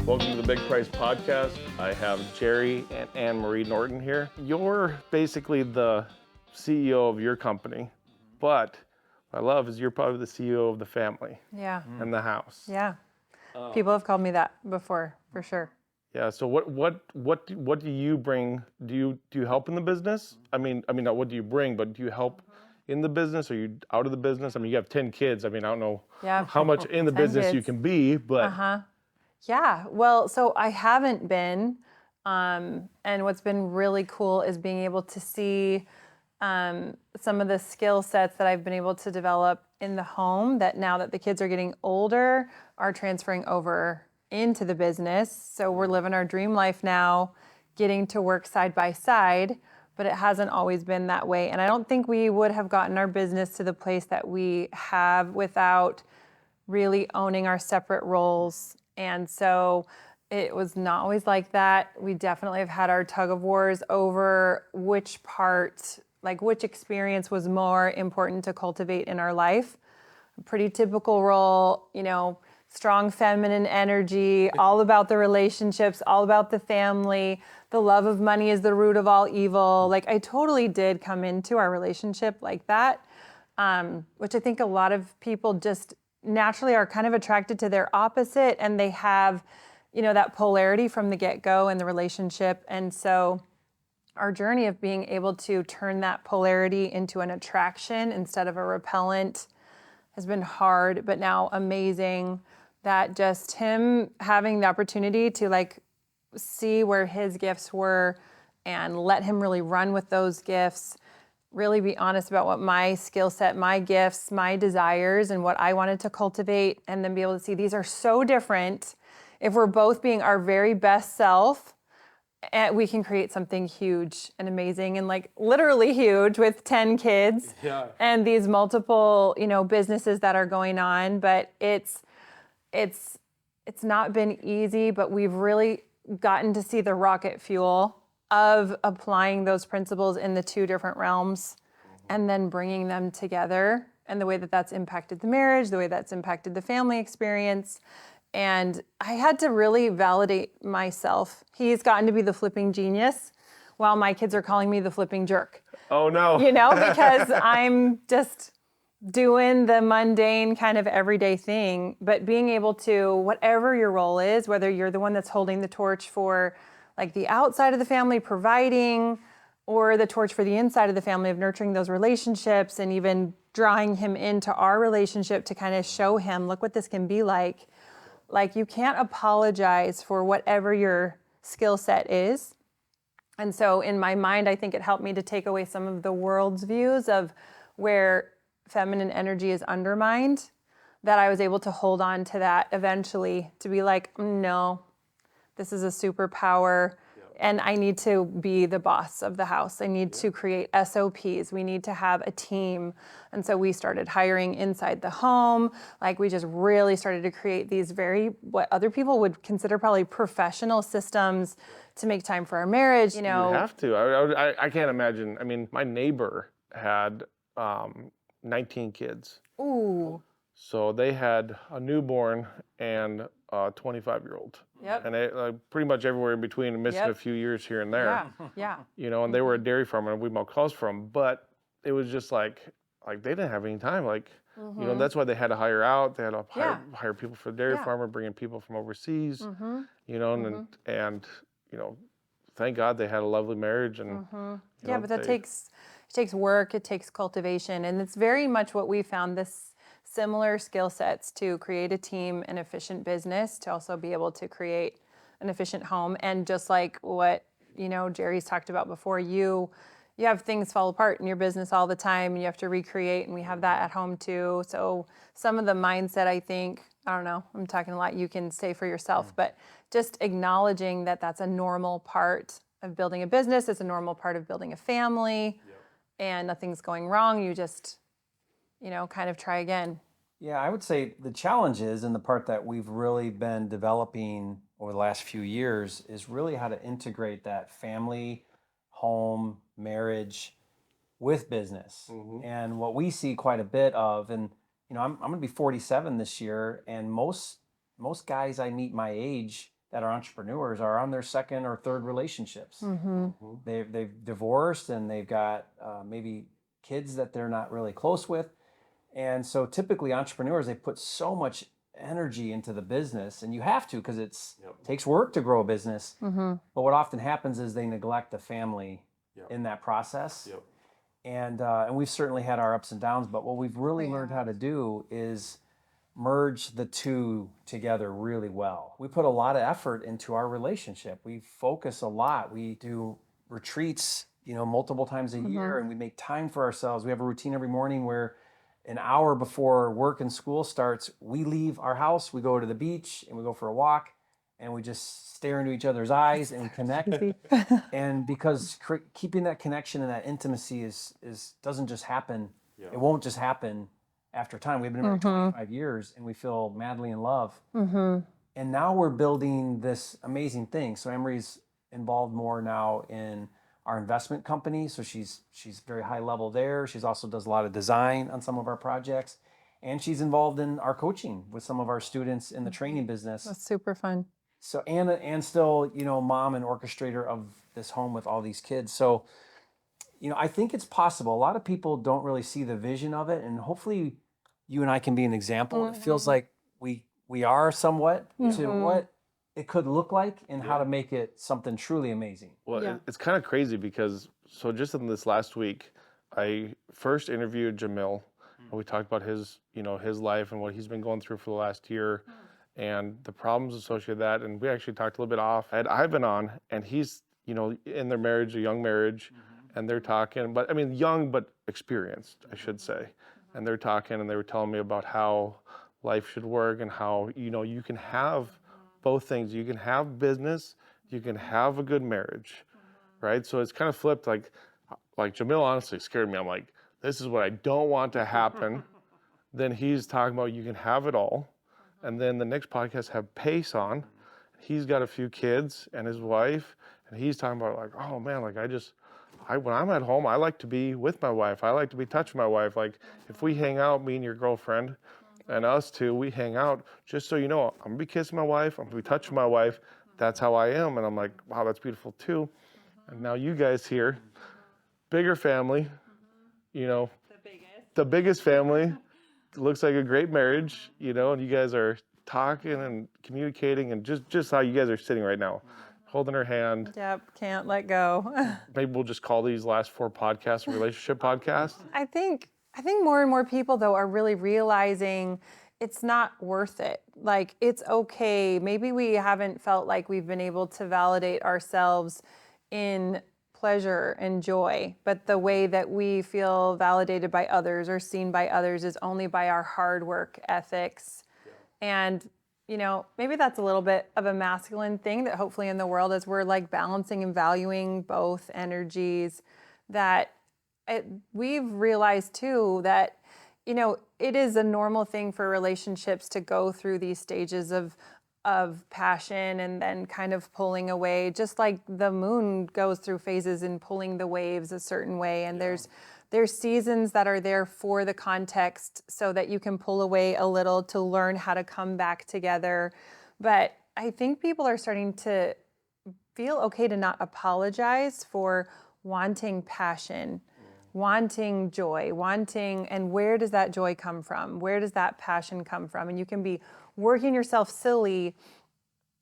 Welcome to the Big Price Podcast. I have Jerry and AnnMarie Norton here. You're basically the CEO of your company, but what I love is you're probably the CEO of the family. Yeah. And the house. Yeah. People have called me that before, for sure. Yeah. So what do you bring? Do you help in the business? I mean, not what do you bring, but do you help in the business? Are you out of the business? I mean, you have 10 kids. I mean, I don't know how much in the business you can be, but. Yeah. Well, so I haven't been. And what's been really cool is being able to see some of the skill sets that I've been able to develop in the home that now that the kids are getting older are transferring over into the business. So we're living our dream life now, getting to work side by side, but it hasn't always been that way. And I don't think we would have gotten our business to the place that we have without really owning our separate roles. And so it was not always like that. We definitely have had our tug of wars over which part, like which experience was more important to cultivate in our life. A pretty typical role, strong feminine energy, all about the relationships, all about the family. The love of money is the root of all evil. Like I totally did come into our relationship like that, which I think a lot of people just naturally are kind of attracted to their opposite, and they have, that polarity from the get-go in the relationship. And so our journey of being able to turn that polarity into an attraction instead of a repellent has been hard, but now amazing. That just him having the opportunity to see where his gifts were and let him really run with those gifts, really be honest about what my skill set, my gifts, my desires, and what I wanted to cultivate, and then be able to see these are so different. If we're both being our very best self, and we can create something huge and amazing and literally huge with 10 kids and these multiple, businesses that are going on. But it's not been easy, but we've really gotten to see the rocket fuel of applying those principles in the two different realms and then bringing them together, and the way that that's impacted the marriage, the way that's impacted the family experience. And I had to really validate myself. He's gotten to be the flipping genius while my kids are calling me the flipping jerk. Oh no. Because I'm just doing the mundane kind of everyday thing, but being able to, whatever your role is, whether you're the one that's holding the torch for the outside of the family providing, or the torch for the inside of the family of nurturing those relationships and even drawing him into our relationship to kind of show him, look what this can be like. You can't apologize for whatever your skill set is. And so in my mind, I think it helped me to take away some of the world's views of where feminine energy is undermined, that I was able to hold on to that eventually, to be no, this is a superpower, and I need to be the boss of the house. I need to create SOPs. We need to have a team. And so we started hiring inside the home. We just really started to create these what other people would consider probably professional systems to make time for our marriage. You have to. I can't imagine. I mean, my neighbor had 19 kids. Ooh. So they had a newborn and a 25-year-old. Yep. And they, pretty much everywhere in between, and missing a few years here and there. Yeah. And they were a dairy farmer, and we milked cows from them. But it was just they didn't have any time. That's why they had to hire out. They had to hire people for the dairy farmer, bring in people from overseas. And thank God they had a lovely marriage. And but that takes work. It takes cultivation, and it's very much what we found. This similar skill sets to create a team, an efficient business, to also be able to create an efficient home. And just like what, Jerry's talked about before, you have things fall apart in your business all the time, and you have to recreate, and we have that at home too. So some of the mindset, I think, I don't know, I'm talking a lot, you can say for yourself, but just acknowledging that that's a normal part of building a business. It's a normal part of building a family, and nothing's going wrong. You just, kind of try again. Yeah, I would say the challenge is, and the part that we've really been developing over the last few years, is really how to integrate that family, home, marriage with business. And what we see quite a bit of, and I'm going to be 47 this year, and most guys I meet my age that are entrepreneurs are on their second or third relationships. They've divorced and they've got maybe kids that they're not really close with. And so typically entrepreneurs, they put so much energy into the business, and you have to, because it takes work to grow a business. But what often happens is they neglect the family in that process. And we've certainly had our ups and downs, but what we've really learned how to do is merge the two together really well. We put a lot of effort into our relationship. We focus a lot. We do retreats, multiple times a year, and we make time for ourselves. We have a routine every morning where an hour before work and school starts, we leave our house, we go to the beach, and we go for a walk, and we just stare into each other's eyes and we connect. And because keeping that connection and that intimacy is doesn't just happen. It won't just happen after time. We've been married 25 years and we feel madly in love. And now we're building this amazing thing. So AnnMarie's involved more now in our investment company. So she's very high level there. She's also does a lot of design on some of our projects. And she's involved in our coaching with some of our students in the training business. That's super fun. So and still, mom and orchestrator of this home with all these kids. So, I think it's possible. A lot of people don't really see the vision of it, and hopefully you and I can be an example. It feels like we are somewhat to what it could look like and how to make it something truly amazing. Well, it's kind of crazy because, so just in this last week, I first interviewed Jamil. And we talked about his life and what he's been going through for the last year and the problems associated with that. And we actually talked a little bit off. I had Ivan on, and he's, in their marriage, a young marriage, and they're talking, but I mean, young but experienced, I should say. And they're talking, and they were telling me about how life should work and how, you can have both things. You can have business, you can have a good marriage, right? So it's kind of flipped. Like Jamil honestly scared me. I'm like, this is what I don't want to happen. Then he's talking about you can have it all. And then the next podcast have Pace on. He's got a few kids and his wife, and he's talking about like, oh man, like when I'm at home, I like to be with my wife. I like to be touching my wife. Like if we hang out, me and your girlfriend and us two, we hang out, just so you know, I'm gonna be kissing my wife, I'm gonna be touching my wife. That's how I am. And I'm like, wow, that's beautiful too. And now you guys here, bigger family, the biggest family. Looks like a great marriage, and you guys are talking and communicating, and just how you guys are sitting right now, holding her hand. Yep, can't let go. Maybe we'll just call these last 4 podcasts relationship podcasts. I think more and more people though are really realizing it's not worth it. Like it's okay. Maybe we haven't felt like we've been able to validate ourselves in pleasure and joy, but the way that we feel validated by others or seen by others is only by our hard work ethics. And maybe that's a little bit of a masculine thing that hopefully in the world, as we're like balancing and valuing both energies, that we've realized too that it is a normal thing for relationships to go through these stages of passion and then kind of pulling away, just like the moon goes through phases in pulling the waves a certain way. And there's seasons that are there for the context so that you can pull away a little to learn how to come back together. But I think people are starting to feel okay to not apologize for wanting passion, wanting joy, and where does that joy come from? Where does that passion come from? And you can be working yourself silly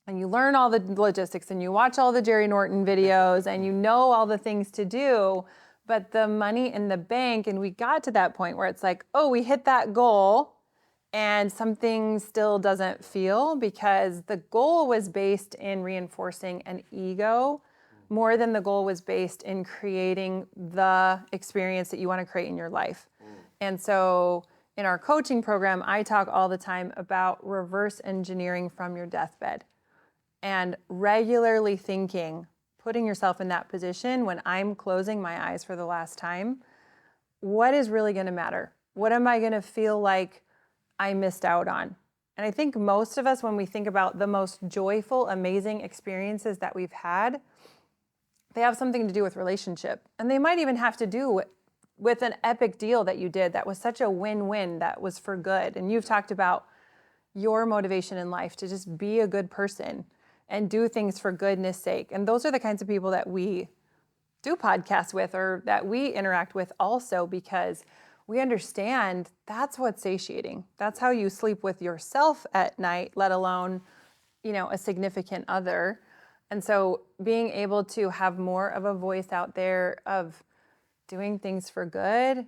and you learn all the logistics and you watch all the Jerry Norton videos and you know all the things to do, but the money in the bank, and we got to that point where it's like, oh, we hit that goal and something still doesn't feel, because the goal was based in reinforcing an ego more than the goal was based in creating the experience that you want to create in your life. And so in our coaching program, I talk all the time about reverse engineering from your deathbed and regularly thinking, putting yourself in that position when I'm closing my eyes for the last time, what is really going to matter? What am I going to feel like I missed out on? And I think most of us, when we think about the most joyful, amazing experiences that we've had, they have something to do with relationship. And they might even have to do with an epic deal that you did that was such a win-win, that was for good. And you've talked about your motivation in life to just be a good person. and do things for goodness sake. And those are the kinds of people that we do podcasts with, or that we interact with also, because we understand that's what's satiating. That's how you sleep with yourself at night, let alone, a significant other. And so being able to have more of a voice out there of doing things for good,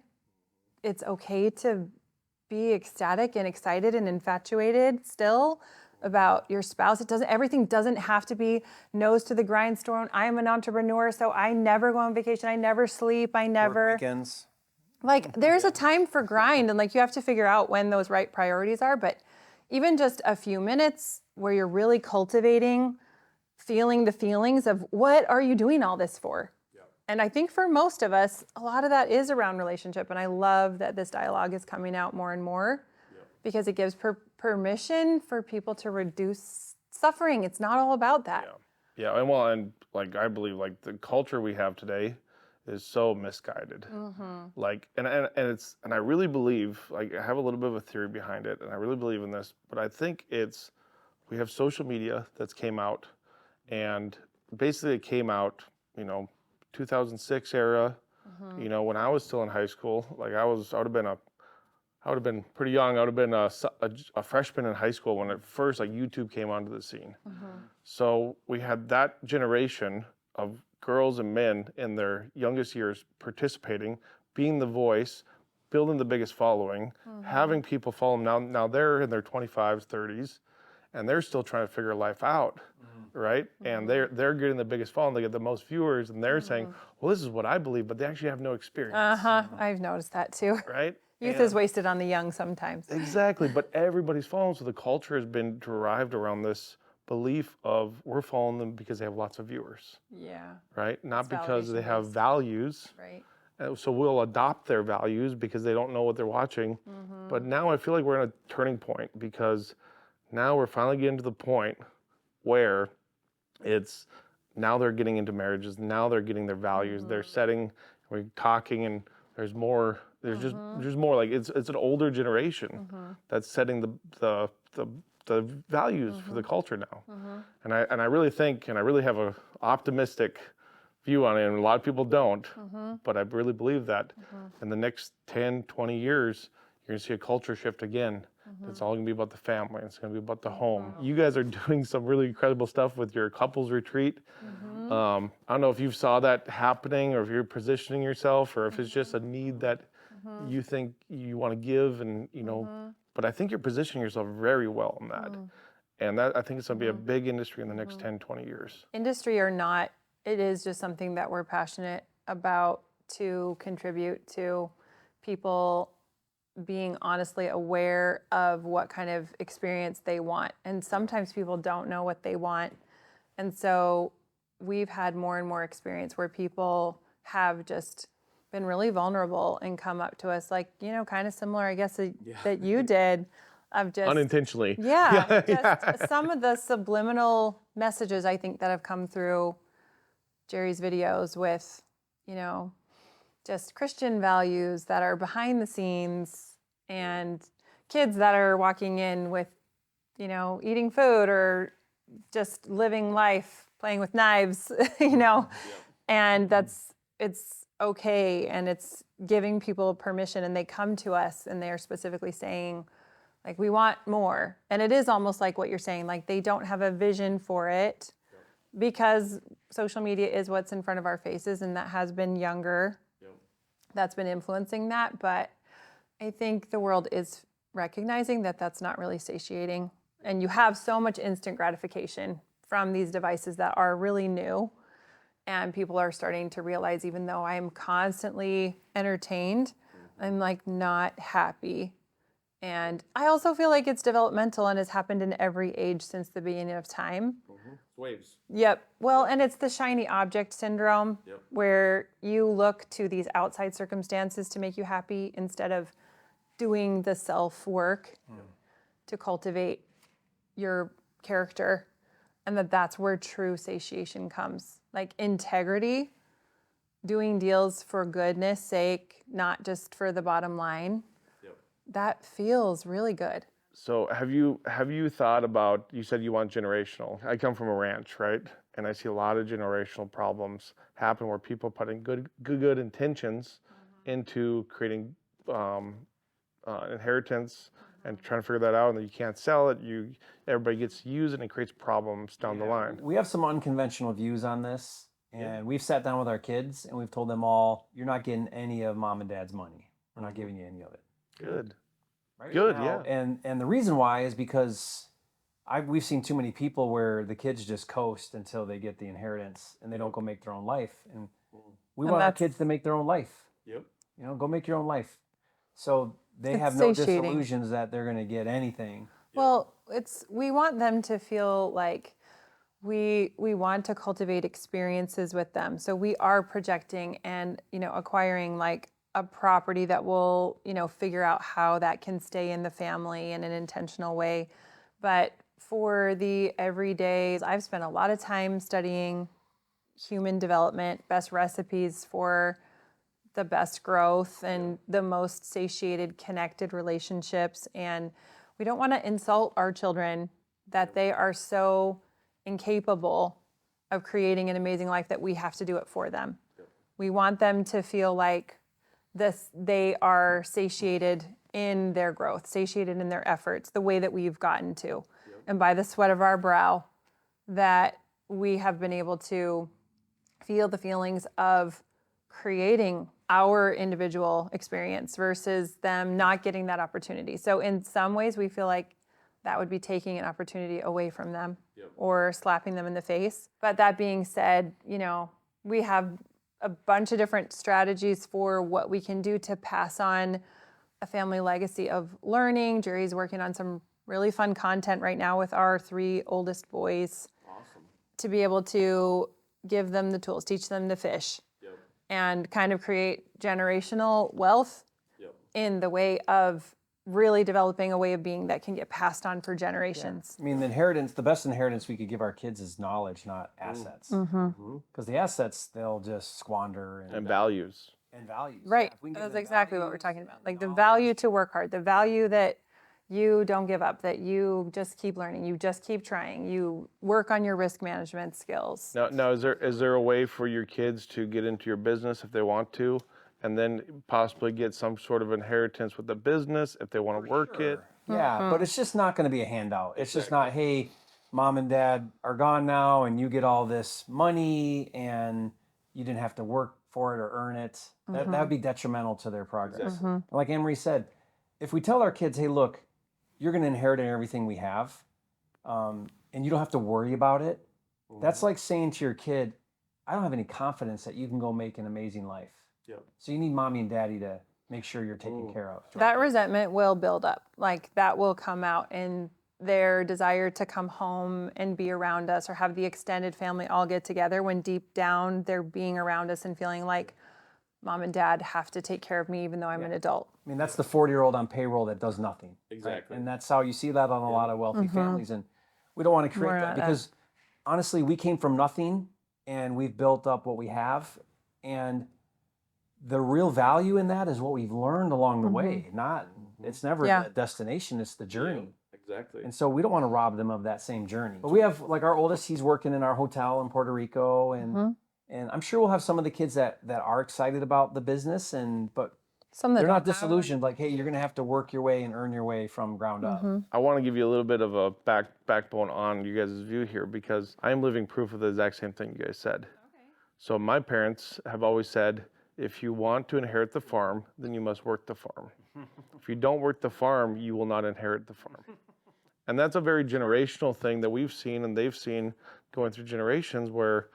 it's okay to be ecstatic and excited and infatuated still about your spouse. Everything doesn't have to be nose to the grindstone. I am an entrepreneur, so I never go on vacation. I never sleep. I never. Work weekends. Like, there's a time for grind, and like you have to figure out when those right priorities are. But even just a few minutes where you're really cultivating, feeling the feelings of what are you doing all this for? And I think for most of us, a lot of that is around relationship. And I love that this dialogue is coming out more and more because it gives permission for people to reduce suffering. It's not all about that. Yeah. And like, I believe like the culture we have today is so misguided. Like, and I really believe, like, I have a little bit of a theory behind it, and I really believe in this, but I think we have social media that's came out, and basically it came out, 2006 era, when I was still in high school. Like, I would have been pretty young. I would have been a freshman in high school when YouTube came onto the scene. So we had that generation of girls and men in their youngest years participating, being the voice, building the biggest following, having people follow them. Now they're in their 25s, 30s, and they're still trying to figure life out, right? And they're getting the biggest following. They get the most viewers, and they're saying, well, this is what I believe, but they actually have no experience. I've noticed that too. Right? Youth is wasted on the young sometimes. Exactly, but everybody's following. So the culture has been derived around this belief of we're following them because they have lots of viewers. Yeah. Right? Not It's because they have validation-based. values. Right. So we'll adopt their values because they don't know what they're watching. But now I feel like we're in a turning point, because now we're finally getting to the point where now they're getting into marriages. Now they're getting their values. They're setting, we're talking, and there's more. There's more. Like, it's an older generation that's setting the values for the culture now. And I really think, and I really have a optimistic view on it, and a lot of people don't, but I really believe that in the next 10, 20 years, you're gonna see a culture shift again. It's all gonna be about the family. It's gonna be about the home. You guys are doing some really incredible stuff with your couples retreat. I don't know if you saw that happening, or if you're positioning yourself, or if it's just a need that you think you want to give, and but I think you're positioning yourself very well in that. And that, I think it's gonna be a big industry in the next 10, 20 years. Industry or not, it is just something that we're passionate about, to contribute to people being honestly aware of what kind of experience they want. And sometimes people don't know what they want. And so we've had more and more experience where people have just been really vulnerable and come up to us, like, kind of similar, I guess, that you did, of just Unintentionally. Just some of the subliminal messages, I think, that have come through Jerry's videos with, just Christian values that are behind the scenes, and kids that are walking in with, eating food or just living life, playing with knives, and it's okay, and it's giving people permission, and they come to us and they are specifically saying, like, we want more. And it is almost like what you're saying, like, they don't have a vision for it because social media is what's in front of our faces, and that has been younger. That's been influencing that. But I think the world is recognizing that that's not really satiating. And you have so much instant gratification from these devices that are really new. And people are starting to realize, even though I'm constantly entertained, I'm like not happy. And I also feel like it's developmental and has happened in every age since the beginning of time. Waves. Yep. Well, and it's the shiny object syndrome, where you look to these outside circumstances to make you happy instead of doing the self-work to cultivate your character. And that's where true satiation comes. Like integrity, doing deals for goodness sake, not just for the bottom line. That feels really good. So have you thought about, you said you want generational. I come from a ranch, right? And I see a lot of generational problems happen where people put in good intentions into creating inheritance and trying to figure that out, and then you can't sell it. Everybody gets to use it, and it creates problems down the line. We have some unconventional views on this, and we've sat down with our kids and we've told them all, you're not getting any of mom and dad's money. We're not giving you any of it. Good. Right Good, now, yeah. And the reason why is because we've seen too many people where the kids just coast until they get the inheritance and they don't go make their own life. And we want our kids to make their own life. Yep. Go make your own life. So they It's have no satiating. disillusions that they're going to get anything. Well, we want them to feel like we want to cultivate experiences with them. So we are projecting and, acquiring like a property that will, figure out how that can stay in the family in an intentional way. But for the everyday, I've spent a lot of time studying human development, best recipes for the best growth and the most satiated, connected relationships. And we don't want to insult our children that they are so incapable of creating an amazing life that we have to do it for them. We want them to feel like they are satiated in their growth, satiated in their efforts, the way that we've gotten to. And by the sweat of our brow, that we have been able to feel the feelings of creating our individual experience versus them not getting that opportunity. So in some ways, we feel like that would be taking an opportunity away from them or slapping them in the face. But that being said, we have a bunch of different strategies for what we can do to pass on a family legacy of learning. Jerry's working on some really fun content right now with our 3 oldest boys. Awesome. To be able to give them the tools, teach them to fish, and kind of create generational wealth in the way of really developing a way of being that can get passed on for generations. I mean, the best inheritance we could give our kids is knowledge, not assets. Because the assets, they'll just squander. And values. And values. Right. Yeah, That's exactly what we're talking about. Like the value to work hard, the value that you don't give up, that you just keep learning, you just keep trying, you work on your risk management skills. Now, is there a way for your kids to get into your business if they want to, and then possibly get some sort of inheritance with the business if they want to work it? Yeah, but it's just not going to be a handout. It's just not, hey, mom and dad are gone now and you get all this money and you didn't have to work for it or earn it. That would be detrimental to their progress. Like AnnMarie said, if we tell our kids, hey, look, you're going to inherit everything we have, and you don't have to worry about it. That's like saying to your kid, I don't have any confidence that you can go make an amazing life. So you need mommy and daddy to make sure you're taken care of. That resentment will build up. Like that will come out in their desire to come home and be around us or have the extended family all get together when deep down they're being around us and feeling like mom and dad have to take care of me even though I'm an adult. I mean, that's the 40-year-old on payroll that does nothing. Exactly. Right? And that's how you see that on a lot of wealthy families. And we don't want to create that because honestly, we came from nothing and we've built up what we have. And the real value in that is what we've learned along the way. It's never the destination, it's the journey. Exactly. And so we don't want to rob them of that same journey. But we have, like our oldest, he's working in our hotel in Puerto Rico. And I'm sure we'll have some of the kids that are excited about the business, but Some that they're not don't have disillusioned. Like, hey, you're going to have to work your way and earn your way from ground up. I want to give you a little bit of a backbone on you guys' view here because I am living proof of the exact same thing you guys said. So my parents have always said, if you want to inherit the farm, then you must work the farm. If you don't work the farm, you will not inherit the farm. And that's a very generational thing that we've seen and they've seen going through generations where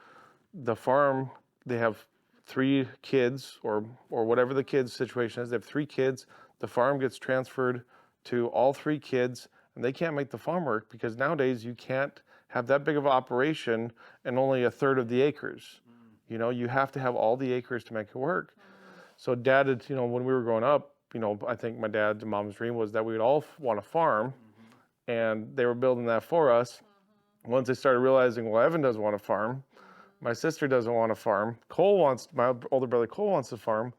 the farm, they have 3 kids or whatever the kids' situation is. They have 3 kids. The farm gets transferred to all 3 kids and they can't make the farm work because nowadays you can't have that big of an operation and only a third of the acres. You have to have all the acres to make it work. So dad had, when we were growing up, I think my dad's and mom's dream was that we would all want a farm and they were building that for us. Once they started realizing, well, Evan doesn't want a farm. My sister doesn't want a farm. My older brother Cole wants a farm.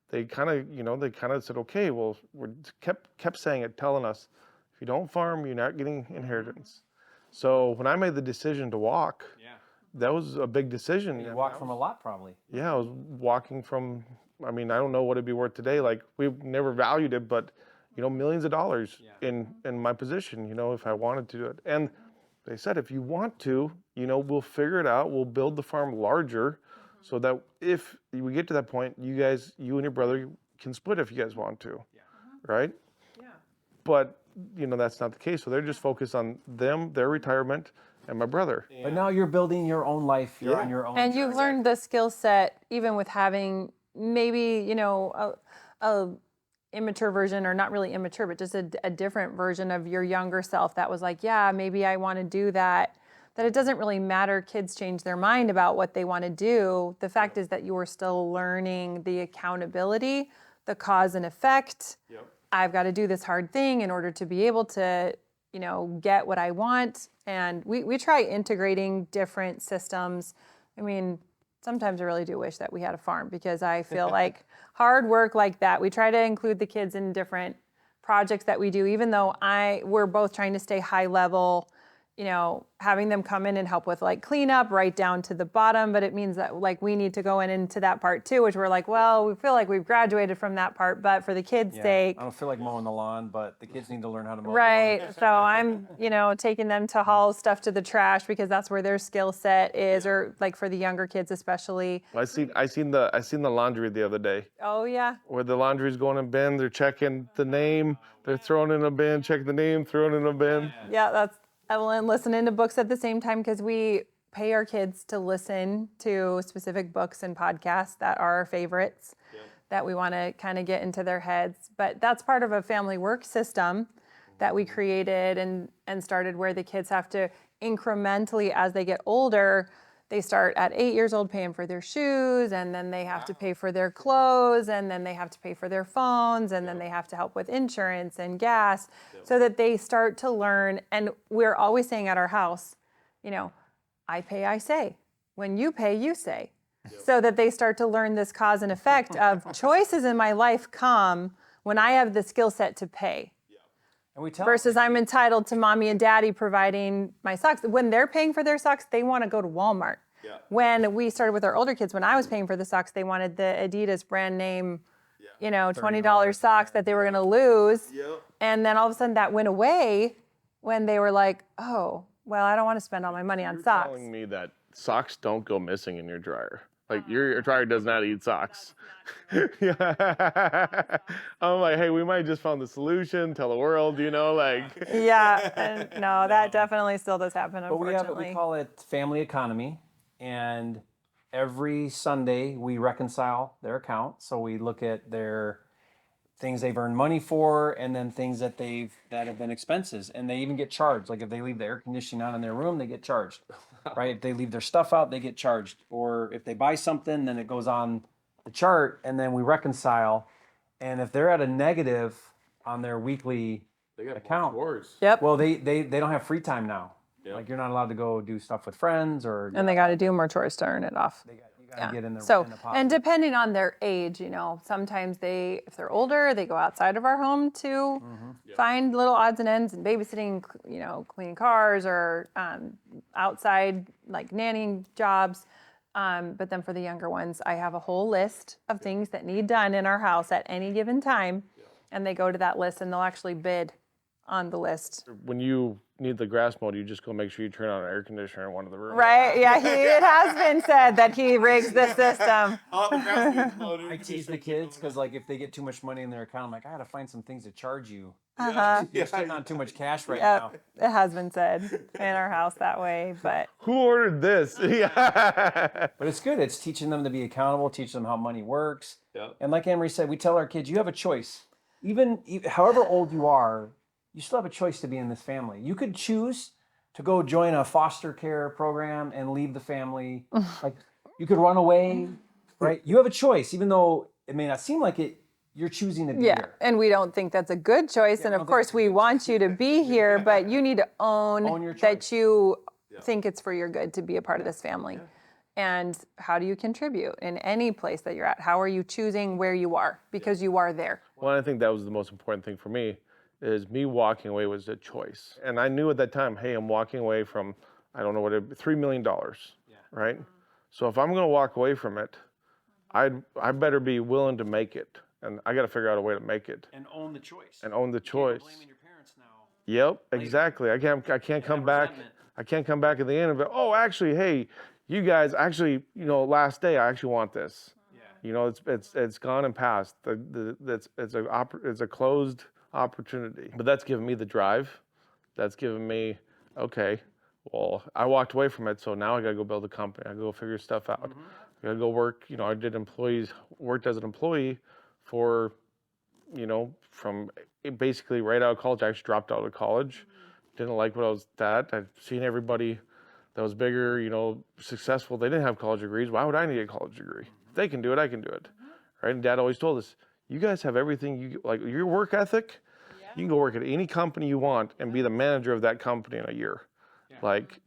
They kind of said, okay, well, we kept saying it, telling us, If you don't farm, you're not getting inheritance. So when I made the decision to walk, that was a big decision. You walked from a lot, probably. Yeah, I was walking from, I mean, I don't know what it'd be worth today. Like, we've never valued it, but, millions of dollars in my position, if I wanted to do it. And they said, if you want to, we'll figure it out. We'll build the farm larger so that if we get to that point, you and your brother can split if you guys want to, right? Yeah. But, that's not the case. So they're just focused on them, their retirement, and my brother. But now you're building your own life. You're on your own. And you've learned the skill set, even with having maybe, a immature version, or not really immature, but just a different version of your younger self that was like, yeah, maybe I want to do that. That it doesn't really matter. Kids change their mind about what they want to do. The fact is that you are still learning the accountability, the cause and effect. I've got to do this hard thing in order to be able to, get what I want. And we try integrating different systems. I mean, sometimes I really do wish that we had a farm, because I feel like hard work like that, we try to include the kids in different projects that we do, even though we're both trying to stay high level, having them come in and help with like cleanup right down to the bottom. But it means that like we need to go into that part too, which we're like, well, we feel like we've graduated from that part, but for the kids' sake. I don't feel like mowing the lawn, but the kids need to learn how to mow Right. the lawn. So I'm, taking them to haul stuff to the trash, because that's where their skill set is, or like for the younger kids especially. I seen the laundry the other day. Oh yeah. Where the laundry's going in bin, they're checking the name, they're throwing in a bin, checking the name, throwing in a bin. Yeah, that's Evelyn listening to books at the same time, because we pay our kids to listen to specific books and podcasts that are our favorites, that we want to kind of get into their heads. But that's part of a family work system that we created and started, where the kids have to incrementally, as they get older, they start at 8 years old paying for their shoes, and then they have to pay for their clothes, and then they have to pay for their phones, and then they have to help with insurance and gas, so that they start to learn. And we're always saying at our house, I pay, I say. When you pay, you say. So that they start to learn this cause and effect of choices in my life come when I have the skill set to pay. And we tell Versus I'm entitled to mommy and daddy providing my socks. When they're paying for their socks, they want to go to Walmart. When we started with our older kids, when I was paying for the socks, they wanted the Adidas brand name, $20 socks that they were going to lose. And then all of a sudden that went away when they were like, oh, well, I don't want to spend all my money on socks. You're telling me that socks don't go missing in your dryer. Like, your dryer does not eat socks. Yeah. I'm like, hey, we might just found the solution, tell the world, Yeah, and no, that definitely still does happen, unfortunately. But we call it family economy, and every Sunday we reconcile their account. So we look at their things they've earned money for, and then things that have been expenses, and they even get charged. Like if they leave the air conditioning on in their room, they get charged, right? If they leave their stuff out, they get charged. Or if they buy something, then it goes on the chart, and then we reconcile. And if they're at a negative on their weekly account, Yep. well, they don't have free time now. Yep. Like you're not allowed to go do stuff with friends, and they got to do more chores to earn it off. You got to get in the pot. And depending on their age, sometimes if they're older, they go outside of our home to find little odds and ends and babysitting, cleaning cars, or outside like nannying jobs. But then for the younger ones, I have a whole list of things that need done in our house at any given time. And they go to that list, and they'll actually bid on the list. When you need the grass mowed, you just go make sure you turn on an air conditioner in one of the rooms. Right, yeah, it has been said that he rigs the system. I tease the kids because, like, if they get too much money in their account, I'm like, I got to find some things to charge you. You're sitting on too much cash right now. It has been said in our house that way, but... Who ordered this? But it's good. It's teaching them to be accountable, teach them how money works. And like AnnMarie said, we tell our kids, you have a choice. Even however old you are, you still have a choice to be in this family. You could choose to go join a foster care program and leave the family. Like, you could run away, right? You have a choice, even though it may not seem like it. You're choosing to be here. And we don't think that's a good choice. And of course, we want you to be here, but you need to own that you think it's for your good to be a part of this family. And how do you contribute in any place that you're at? How are you choosing where you are? Because you are there. Well, I think that was the most important thing for me, is me walking away was a choice. And I knew at that time, hey, I'm walking away from, I don't know what $3 million, right? So if I'm going to walk away from it, I better be willing to make it. And I got to figure out a way to make it. And own the choice. And own the You can't choice. go blaming your parents now. Yep, later. exactly. I can't come back. resentment. I can't come back at the end and be, oh, actually, hey, you guys, actually, last day, I actually want this. Yeah. It's gone and passed. It's a closed opportunity. But that's given me the drive. That's given me, okay, well, I walked away from it, so now I got to go build a company. I got to go figure stuff out. I got to go work. I worked as an employee for, from basically right out of college. I actually dropped out of college. Didn't like what I was at. I've seen everybody that was bigger, successful. They didn't have college degrees. Why would I need a college degree? If they can do it, I can do it. Right? And Dad always told us, you guys have everything. Like your work ethic, you can go work at any company you want and be the manager of that company in a year.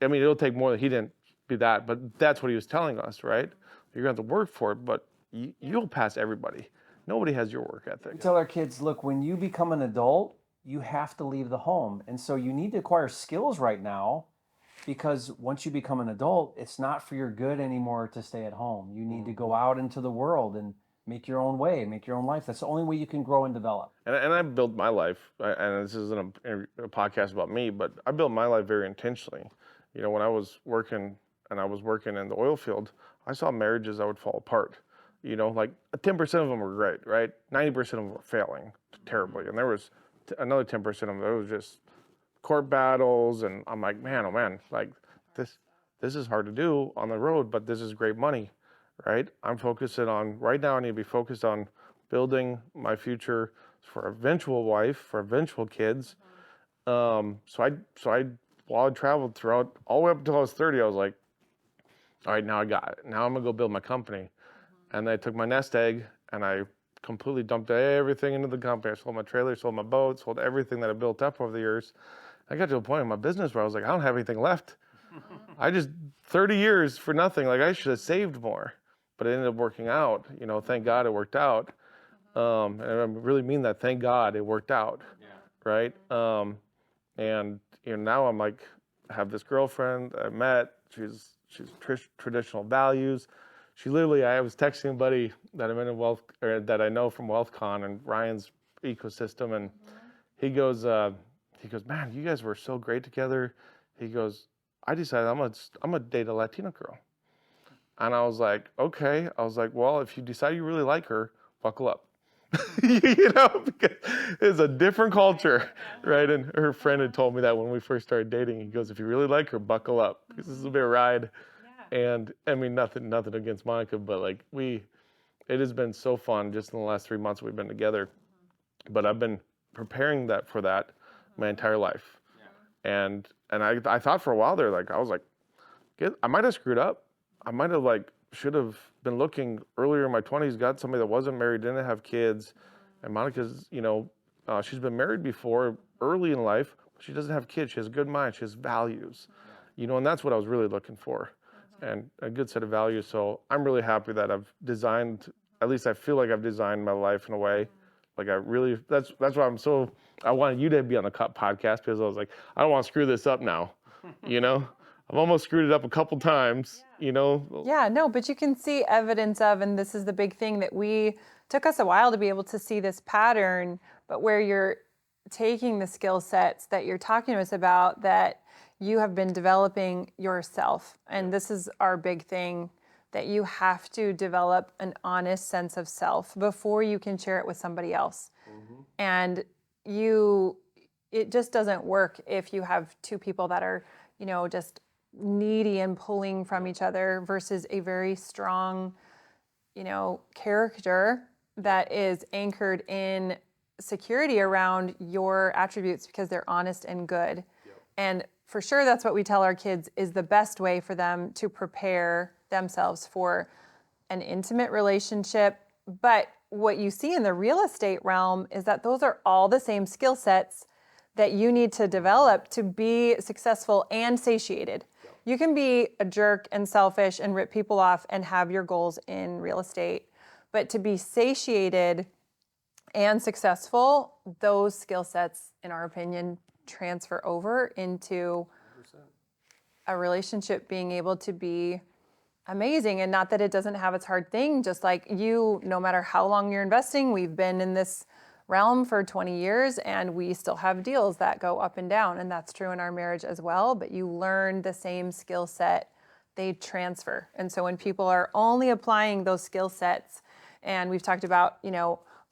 It'll take more. He didn't do that, but that's what he was telling us, right? You're going to have to work for it, but you'll pass everybody. Nobody has your work ethic. We tell our kids, look, when you become an adult, you have to leave the home. And so you need to acquire skills right now, because once you become an adult, it's not for your good anymore to stay at home. You need to go out into the world and make your own way, make your own life. That's the only way you can grow and develop. And I built my life, and this isn't a podcast about me, but I built my life very intentionally. When I was working in the oil field, I saw marriages that would fall apart. Like 10% of them were great, right? 90% of them were failing terribly. And there was another 10% of them that was just court battles. And I'm like, man, oh man, like this is hard to do on the road, but this is great money, right? Right now I need to be focused on building my future for eventual wife, for eventual kids. While I traveled throughout, all the way up until I was 30, I was like, all right, now I got it. Now I'm gonna go build my company. And I took my nest egg and I completely dumped everything into the company. I sold my trailer, sold my boat, sold everything that I built up over the years. I got to a point in my business where I was like, I don't have anything left. I just 30 years for nothing. Like I should have saved more, but it ended up working out. Thank God it worked out. And I really mean that. Thank God it worked out. Yeah. Right. And now I'm like, I have this girlfriend I met. She's traditional values. I was texting a buddy that I'm in that I know from WealthCon and Ryan's ecosystem, and he goes, man, you guys were so great together. He goes, I decided I'm gonna date a Latina girl. And I was like, okay. I was like, well, if you decide you really like her, buckle up. Because it's a different culture, right? And her friend had told me that when we first started dating. He goes, if you really like her, buckle up, because this will be a ride. And I mean, nothing against Monica, but like it has been so fun just in the last 3 months we've been together. But I've been preparing for that my entire life. Yeah. And I thought for a while there, like I was like, I might have screwed up. I might have should have been looking earlier in my 20s, got somebody that wasn't married, didn't have kids. And Monica's, she's been married before early in life, but she doesn't have kids. She has a good mind. She has values, and that's what I was really looking for. And a good set of values. So I'm really happy that I've designed, at least I feel like I've designed my life in a way. Like that's why I wanted you to be on the podcast, because I was like, I don't want to screw this up now. I've almost screwed it up a couple times, Yeah, no, but you can see evidence of, and this is the big thing that took us a while to be able to see this pattern, but where you're taking the skill sets that you're talking to us about, that you have been developing yourself. And this is our big thing, that you have to develop an honest sense of self before you can share it with somebody else. And it just doesn't work if you have two people that are, just needy and pulling from each other, versus a very strong, character that is anchored in security around your attributes because they're honest and good. And for sure, that's what we tell our kids is the best way for them to prepare themselves for an intimate relationship. But what you see in the real estate realm is that those are all the same skill sets that you need to develop to be successful and satiated. You can be a jerk and selfish and rip people off and have your goals in real estate, but to be satiated and successful, those skill sets, in our opinion, transfer over into a relationship being able to be amazing. And not that it doesn't have its hard thing, just like you, no matter how long you're investing, we've been in this realm for 20 years and we still have deals that go up and down. And that's true in our marriage as well. But you learn the same skill set, they transfer. And so when people are only applying those skill sets, and we've talked about,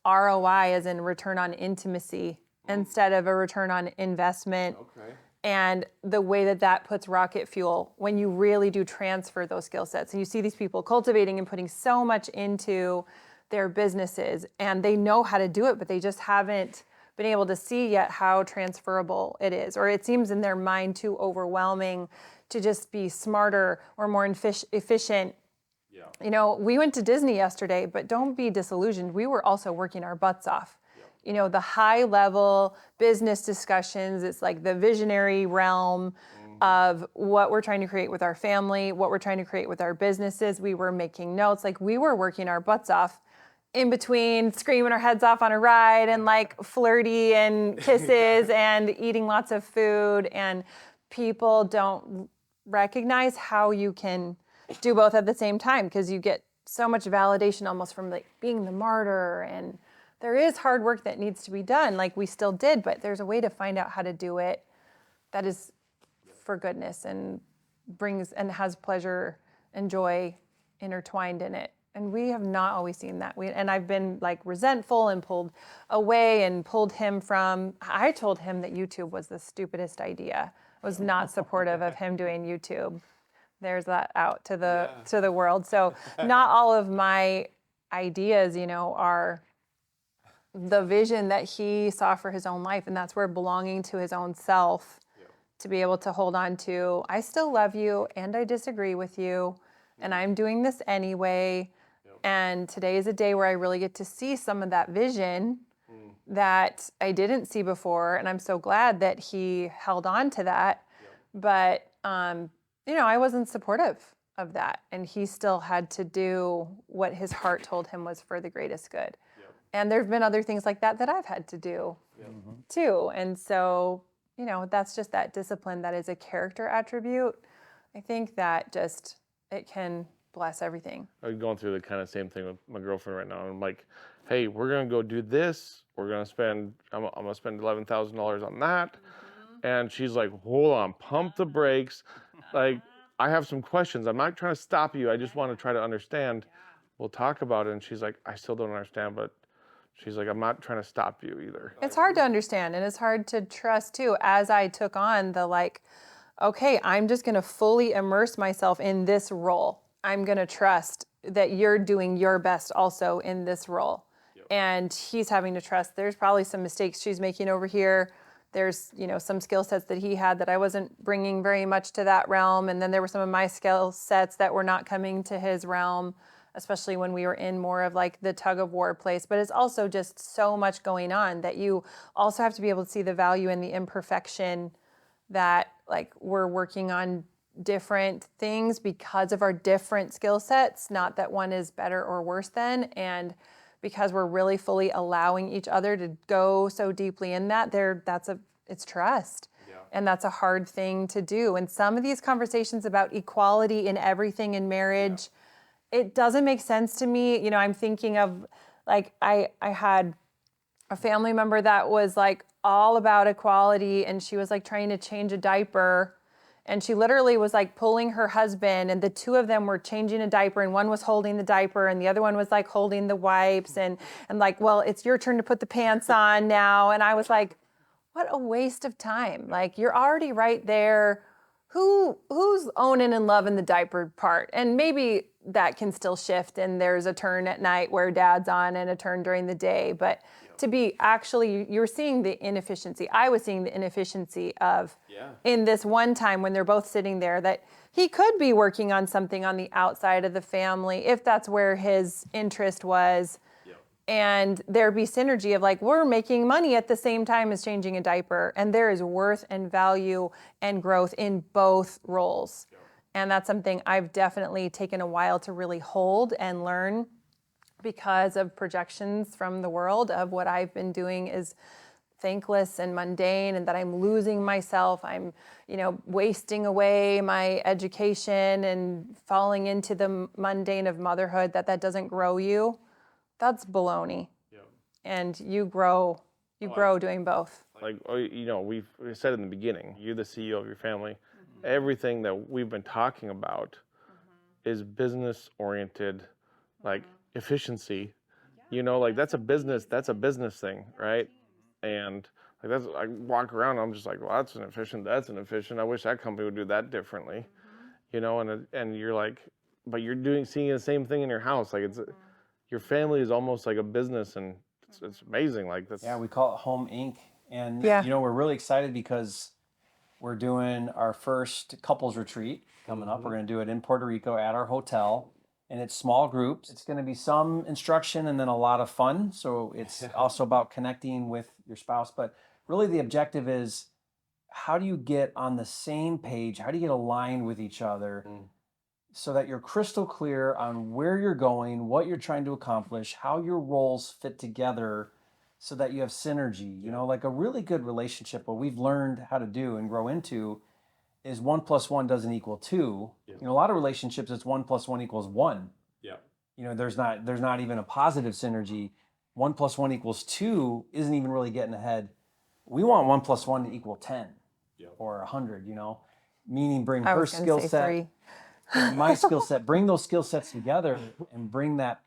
ROI as in return on intimacy instead of a return on investment. Okay. And the way that that puts rocket fuel when you really do transfer those skill sets. And you see these people cultivating and putting so much into their businesses and they know how to do it, but they just haven't been able to see yet how transferable it is. Or it seems in their mind too overwhelming to just be smarter or more efficient. Yeah. We went to Disney yesterday, but don't be disillusioned. We were also working our butts off. The high level business discussions, it's like the visionary realm of what we're trying to create with our family, what we're trying to create with our businesses. We were making notes, like we were working our butts off in between screaming our heads off on a ride and like flirty and kisses and eating lots of food. And people don't recognize how you can do both at the same time because you get so much validation almost from like being the martyr, and there is hard work that needs to be done, like we still did, but there's a way to find out how to do it that is for goodness and brings and has pleasure and joy intertwined in it. And we have not always seen that. And I've been like resentful and pulled away and pulled him from, I told him that YouTube was the stupidest idea. I was not supportive of him doing YouTube. There's that out to the world. So not all of my ideas, are the vision that he saw for his own life. And that's where belonging to his own self, to be able to hold on to, I still love you and I disagree with you and I'm doing this anyway. And today is a day where I really get to see some of that vision that I didn't see before. And I'm so glad that he held on to that. But, I wasn't supportive of that. And he still had to do what his heart told him was for the greatest good. And there've been other things like that I've had to do too. And so, that's just that discipline that is a character attribute. I think that it can bless everything. I'm going through the kind of same thing with my girlfriend right now. I'm like, hey, we're going to go do this. We're going to spend, I'm going to spend $11,000 on that. And she's like, hold on, pump the brakes. Like, I have some questions. I'm not trying to stop you. I just want to try to understand. We'll talk about it. And she's like, I still don't understand, but she's like, I'm not trying to stop you either. It's hard to understand and it's hard to trust too. As I took on the okay, I'm just going to fully immerse myself in this role. I'm going to trust that you're doing your best also in this role. And he's having to trust there's probably some mistakes she's making over here. There's, some skill sets that he had that I wasn't bringing very much to that realm. And then there were some of my skill sets that were not coming to his realm, especially when we were in more of the tug of war place. But it's also just so much going on that you also have to be able to see the value in the imperfection that we're working on different things because of our different skill sets, not that one is better or worse than. And because we're really fully allowing each other to go so deeply in that, it's trust. And that's a hard thing to do. And some of these conversations about equality in everything in marriage, it doesn't make sense to me. I'm thinking of I had a family member that was all about equality, and she was trying to change a diaper. And she literally was pulling her husband, and the two of them were changing a diaper, and one was holding the diaper and the other one was holding the wipes and well, it's your turn to put the pants on now. And I was like, what a waste of time. You're already right there. Who's owning and loving the diaper part? And maybe that can still shift and there's a turn at night where dad's on and a turn during the day. But to be you're seeing the inefficiency. I was seeing the inefficiency of in this one time when they're both sitting there, that he could be working on something on the outside of the family if that's where his interest was. And there be synergy of we're making money at the same time as changing a diaper. And there is worth and value and growth in both roles. And that's something I've definitely taken a while to really hold and learn because of projections from the world of what I've been doing is thankless and mundane, and that I'm losing myself. I'm, wasting away my education and falling into the mundane of motherhood, that doesn't grow you. That's baloney. Yeah. And you grow doing both. Like, we said in the beginning, you're the CEO of your family. Everything that we've been talking about is business oriented, like efficiency. Like that's a business thing, right? And like I walk around, I'm just like, well, that's inefficient. I wish that company would do that differently, and you're like, but you're seeing the same thing in your house. Like your family is almost like a business, and it's amazing. Like that's. Yeah, we call it Home Inc. And, Yeah. we're really excited because we're doing our first couples retreat coming up. We're going to do it in Puerto Rico at our hotel. And it's small groups. It's going to be some instruction and then a lot of fun. So it's also about connecting with your spouse. But really the objective is, how do you get on the same page? How do you get aligned with each other so that you're crystal clear on where you're going, what you're trying to accomplish, how your roles fit together so that you have synergy? Like a really good relationship, what we've learned how to do and grow into is 1 + 1 doesn't equal 2. Yeah. A lot of relationships, it's 1 + 1 = 1. Yeah. There's not even a positive synergy. 1 + 1 = 2 isn't even really getting ahead. We want 1 + 1 = 10 or 100. Meaning bring her skill set, my skill set, bring those skill sets together and bring that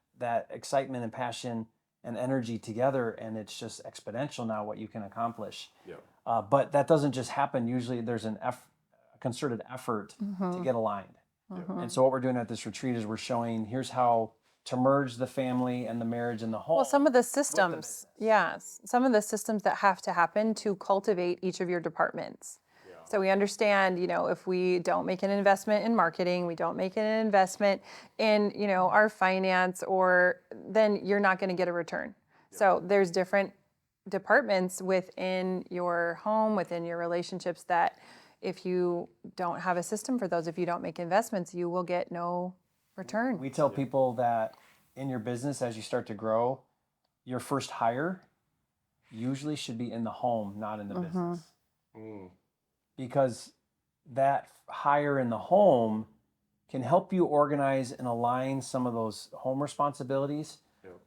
excitement and passion and energy together, and it's just exponential now what you can accomplish. Yeah. But that doesn't just happen. Usually there's a concerted effort to get aligned. And so what we're doing at this retreat is we're showing, here's how to merge the family and the marriage and the home. Well, some of the systems, some of the systems that have to happen to cultivate each of your departments. Yeah. So we understand, if we don't make an investment in marketing, we don't make an investment in, our finance, then you're not going to get a return. Yeah. So there's different departments within your home, within your relationships, that if you don't have a system for those, if you don't make investments, you will get no return. We tell people that in your business, as you start to grow, your first hire usually should be in the home, not in the business. Because that hire in the home can help you organize and align some of those home responsibilities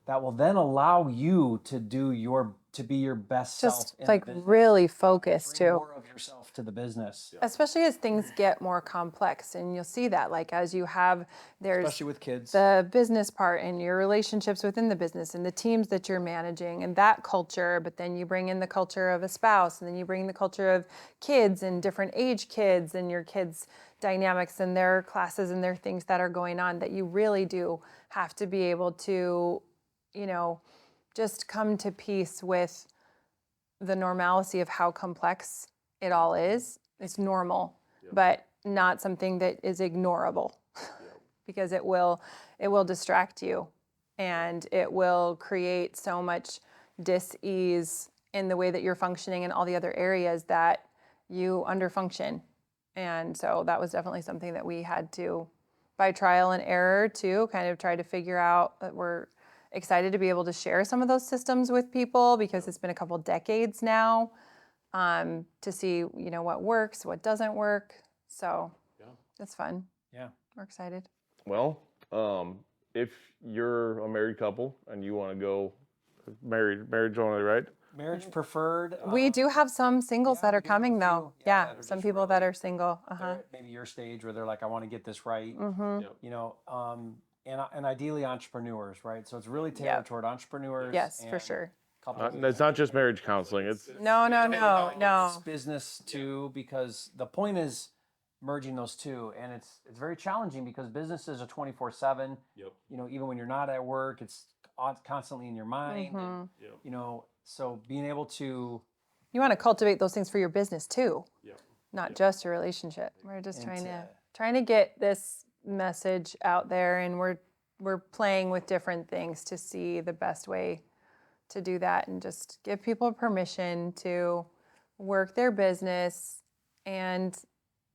that will then allow you to be your best self. Just like really focus bring too. more of yourself to the business. Especially as things get more complex, and you'll see that, like, as you have, there's especially with kids, the business part and your relationships within the business and the teams that you're managing and that culture, but then you bring in the culture of a spouse, and then you bring the culture of kids and different age kids and your kids' dynamics and their classes and their things that are going on, that you really do have to be able to, just come to peace with the normalcy of how complex it all is. It's normal, but not something that is ignorable, because it will distract you, and it will create so much dis-ease in the way that you're functioning in all the other areas that you underfunction. And so that was definitely something that we had to, by trial and error, to kind of try to figure out. That we're excited to be able to share some of those systems with people, because it's been a couple decades now, to see, what works, what doesn't work. So it's fun. Yeah. We're excited. Well, if you're a married couple and you want to go marriage only, right? Marriage preferred. We do have some singles that are coming, though. that are Some just people really- that are single. They're at maybe your stage where they're like, I want to get this right. And ideally entrepreneurs, right? So it's really tailored toward entrepreneurs. Yes, for and sure. couples. It's not just marriage counseling. It's No. It's business too, because the point is merging those two, and it's very challenging because businesses are 24/7. Even when you're not at work, it's constantly in your mind. And, so being able to, You want to cultivate those things for your business too, not just your relationship. We're just trying to get this message out there, and we're playing with different things to see the best way to do that, and just give people permission to work their business and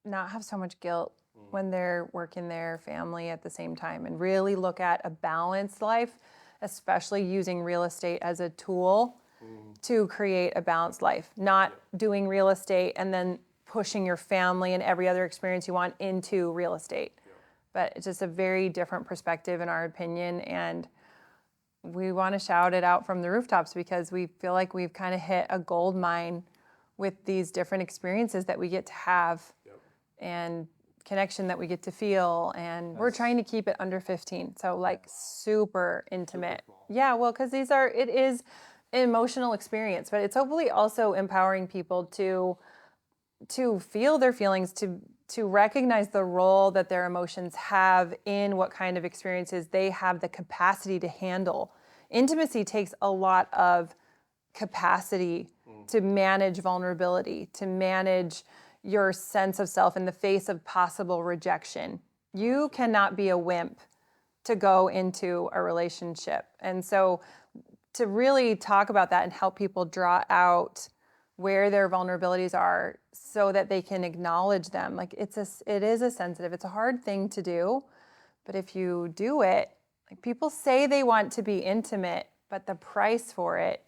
not have so much guilt when they're working their family at the same time, and really look at a balanced life especially using real estate as a tool to create a balanced life, not doing real estate and then pushing your family and every other experience you want into real estate. But it's just a very different perspective in our opinion, and we want to shout it out from the rooftops because we feel like we've kind of hit a gold mine with these different experiences that we get to have and connection that we get to feel, and we're trying to keep it under 15, so like super intimate. Yeah, well, because it is an emotional experience, but it's hopefully also empowering people to feel their feelings, to recognize the role that their emotions have in what kind of experiences they have the capacity to handle. Intimacy takes a lot of capacity to manage vulnerability, to manage your sense of self in the face of possible rejection. You cannot be a wimp to go into a relationship. And so to really talk about that and help people draw out where their vulnerabilities are so that they can acknowledge them. Like it is a sensitive, it's a hard thing to do, but if you do it, like people say they want to be intimate, but the price for it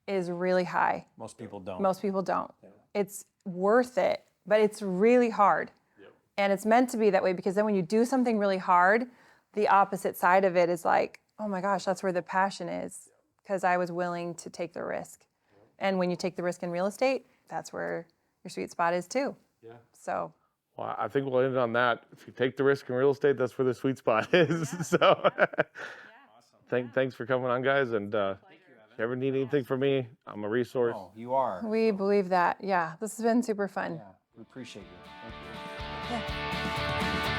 is really high. Most people don't. Most people don't. Yeah. It's worth it, but it's really hard. Yep. And it's meant to be that way because then when you do something really hard, the opposite side of it is like, oh my gosh, that's where the passion is because I was willing to take the risk. Yep. And when you take the risk in real estate, that's where your sweet spot is too. Yeah. So. Well, I think we'll end on that. If you take the risk in real estate, that's where the sweet spot is. Yeah. So awesome. Thanks for coming on, guys. And if you ever need anything from me, I'm a resource. Oh, you are. We believe that. Yeah, this has been super fun. Yeah, we appreciate you. Thank you. Yeah.